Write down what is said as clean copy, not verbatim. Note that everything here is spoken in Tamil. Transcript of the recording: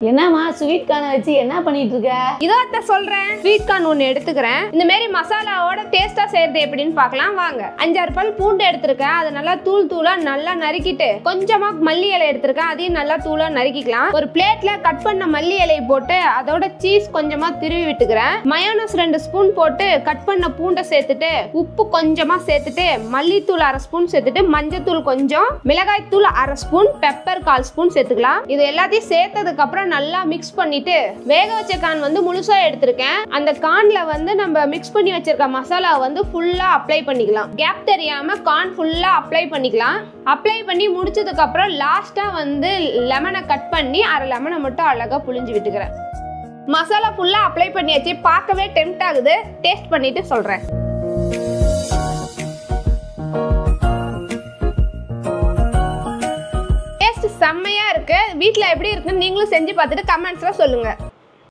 என்னமா ஸ்வீட் கார்ன் வச்சு என்ன பண்ணிட்டு இருக்க? இதோ அத்தை சொல்றேன். ஸ்வீட் கார்ன் ஒன்று எடுத்துக்கிறேன். இந்த மாதிரி மசாலாவோட டேஸ்டா செய்யறது எப்படின்னு பார்க்கலாம் வாங்க. 5-6 பல் பூண்டு எடுத்திருக்கேன். அதை நல்லா தூளா நல்லா நறுக்கிட்டு கொஞ்சமா மல்லி இலை எடுத்திருக்கேன். அதையும் நல்லா தூளா நறுக்கிக்கலாம். ஒரு பிளேட்ல கட் பண்ண மல்லி இலை போட்டு அதோட சீஸ் கொஞ்சமா திருவி விட்டுக்கிறேன். மயோனஸ் 2 ஸ்பூன் போட்டு கட் பண்ண பூண்டை சேர்த்துட்டு உப்பு கொஞ்சமா சேர்த்துட்டு மல்லித்தூள் 1/2 ஸ்பூன் சேர்த்துட்டு மஞ்சத்தூள் கொஞ்சம், மிளகாய் தூள் 1/2 ஸ்பூன், பெப்பர் 1/4 ஸ்பூன் சேர்த்துக்கலாம். இது எல்லாத்தையும் சேர்த்ததுக்கு அப்புறம் நல்லா மிக்ஸ் பண்ணிட்டு வேக வச்ச கார்ன் வந்து முழுசா எடுத்திருக்கேன். அந்த கார்ன்ல வந்து நம்ம மிக்ஸ் பண்ணி வச்சிருக்க மசாலா வந்து ஃபுல்லா அப்ளை பண்ணிக்கலாம். கேப் தெரியாம கார்ன் ஃபுல்லா அப்ளை பண்ணிக்கலாம். அப்ளை பண்ணி முடிச்சதுக்கு அப்புறம் லாஸ்டா வந்து லெமனை கட் பண்ணி 1/2 லெமனை மட்டும் அழகா புழிஞ்சு விட்டுக்கிறேன். மசாலா ஃபுல்லா அப்ளை பண்ணியாச்சு. பார்க்கவே டெம்ப்ட் ஆகுது. டேஸ்ட் பண்ணிட்டு சொல்றேன். செம்மையா இருக்கு. வீட்ல எப்படி இருக்குன்னு நீங்களும் செஞ்சு பார்த்துட்டு கமெண்ட்ஸ்ல சொல்லுங்க.